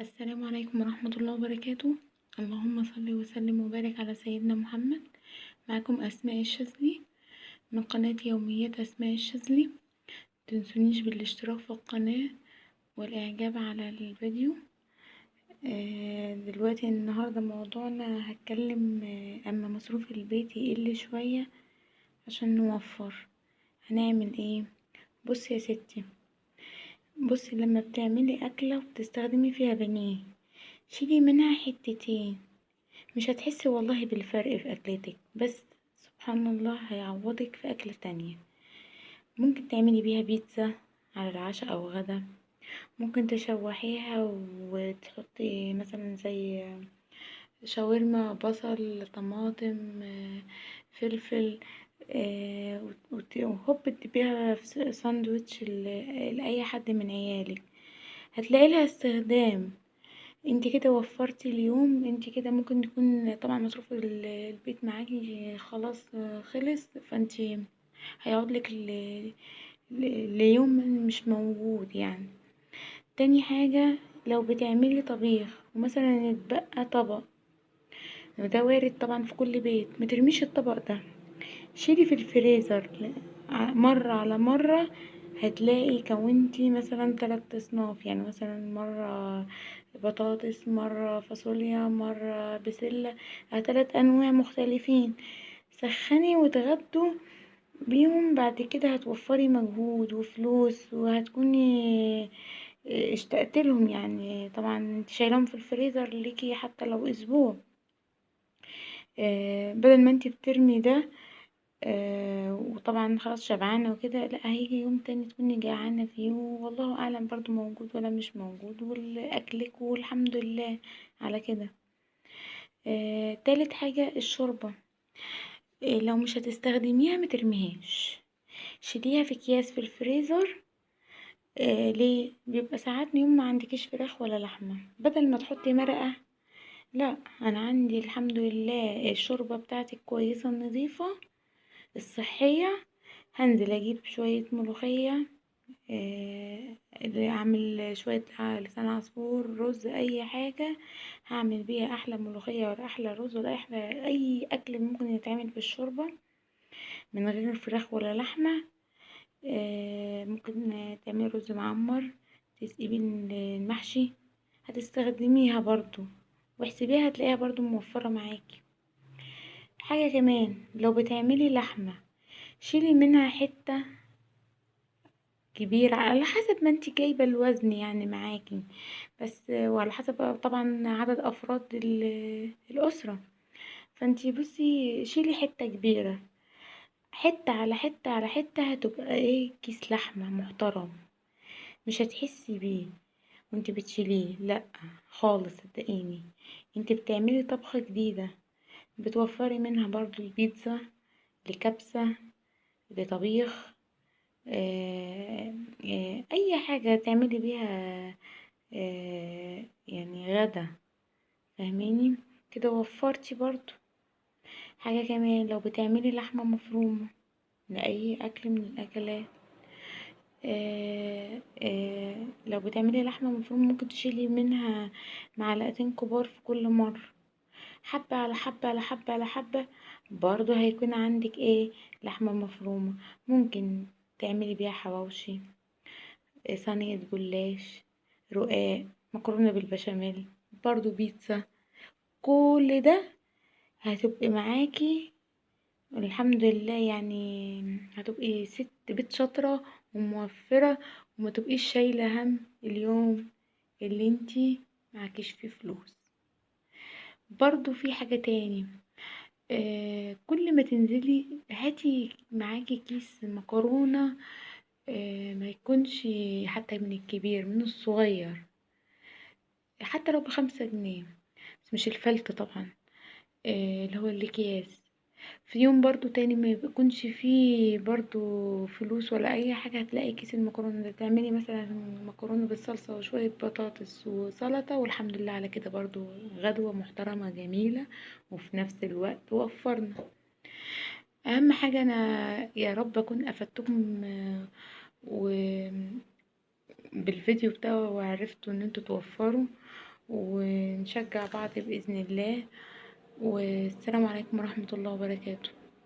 السلام عليكم ورحمة الله وبركاته. اللهم صل وسلم وبارك على سيدنا محمد. معكم أسماء الشاذلي من قناة يوميات أسماء الشاذلي. متنسونيش بالاشتراك في القناة والإعجاب على الفيديو. دلوقتي النهاردة موضوعنا هتكلم أما مصروف البيت يقل شوية عشان نوفر هنعمل ايه. بصي يا ستي، بصي لما بتعملي أكلة وبتستخدمي فيها بانيه، شيلي منها حتتين، مش هتحسي والله بالفرق في أكلتك، بس سبحان الله هيعوضك في أكلة تانية. ممكن تعملي بيها بيتزا على العشاء أو غدا، ممكن تشوحيها وتحطي مثلا زي شاورما، بصل، طماطم، فلفل، وهوب تديها في ساندوتش لأي حد من عيالك، هتلاقي لها استخدام. انت كده وفرتي اليوم، انت كده ممكن تكون طبعا مصروف البيت معاكي خلاص خلص، فانت هيقعدلك ليوم مش موجود يعني. تاني حاجة، لو بتعملي طبيخ ومثلا اتبقى طبق، وده وارد طبعا في كل بيت، مترميش الطبق ده، شيلي في الفريزر مرة على مرة، هتلاقي كونتي مثلا 3 اصناف، يعني مثلا مرة بطاطس، مرة فاصوليا، مرة بسلة، 3 انواع مختلفين. سخني وتغدوا بيهم، بعد كده هتوفري مجهود وفلوس، وهتكوني اشتقت لهم. يعني طبعا انت شايلهم في الفريزر ليكي حتى لو اسبوع، بدل ما انت بترمي ده وطبعا خلاص شبعانة وكده، لا هيجي يوم تاني تكوني جعانة فيه، والله اعلم برضو موجود ولا مش موجود، والاكلك والحمد لله على كده. تالت حاجة الشوربة، لو مش هتستخدميها مترميهاش، شيليها في اكياس في الفريزر. ليه؟ بيبقى ساعات يوم ما عندكيش فراخ ولا لحمة، بدل ما تحطي مرقة، لا انا عندي الحمد لله الشوربة بتاعتي كويسة نظيفة الصحية، هنزل اجيب شوية ملوخية، اعمل شوية لسان عصفور، رز، اي حاجة هعمل بيها احلى ملوخية ولا احلى رز ولا احلى اي اكل ممكن يتعمل بالشوربة من غير فراخ ولا لحمة. ممكن تعملي رز معمر، تسقي بيه المحشي، هتستخدميها برضو، واحسبيها هتلاقيها برضو موفرة معاكي. حاجة كمان، لو بتعملي لحمة شيلي منها حتة كبيرة على حسب ما انتي جايبة الوزن يعني معاكي، بس وعلى حسب طبعا عدد افراد الاسرة. فانتي بصي شيلي حتة كبيرة، حتة على حتة على حتة، هتبقى ايه، كيس لحمة محترم، مش هتحسي بيه وانتي بتشيليه، لا خالص صدقيني. انتي بتعملي طبخة جديدة، بتوفري منها برضو البيتزا، لكبسة، لطبيخ، اي حاجة تعملي بيها يعني غدا، فاهميني؟ كده وفرتي برضو. حاجة كمان، لو بتعملي لحمة مفرومة لأي أكل من الأكلات، لو بتعملي لحمة مفرومة ممكن تشيلي منها معلقتين كبار في كل مرة، حبة على حبة على حبة على حبة، برضو هيكون عندك ايه، لحمة مفرومة. ممكن تعملي بيها حواوشي، صينية جلاش، رقاق، مكرونة بالبشاميل، برضو بيتزا، كل ده هتبقي معاكي الحمد لله. يعني هتبقي ست بيت شاطرة وموفرة، وما تبقيش شايلة هم اليوم اللي انتي معكيش فيه فلوس. برضو في حاجة تاني، كل ما تنزلي هاتي معاكي كيس مكرونة، ما يكونش حتى من الكبير، من الصغير، حتى لو ب5 جنيه، بس مش الفلت طبعا، اللي هو الاكياس. في يوم برضو تاني ما بيكونش فيه برضو فلوس ولا اي حاجة، هتلاقي كيس المكرونة ده، تعملي مثلا مكرونة بالصلصة وشوية بطاطس وسلطة، والحمد لله على كده برضو غدوة محترمة جميلة، وفي نفس الوقت وفرنا. اهم حاجة، انا يا رب اكون افدتكم وبالفيديو بتاعه، وعرفتوا ان انتوا توفروا ونشجع بعض بإذن الله. والسلام عليكم ورحمة الله وبركاته.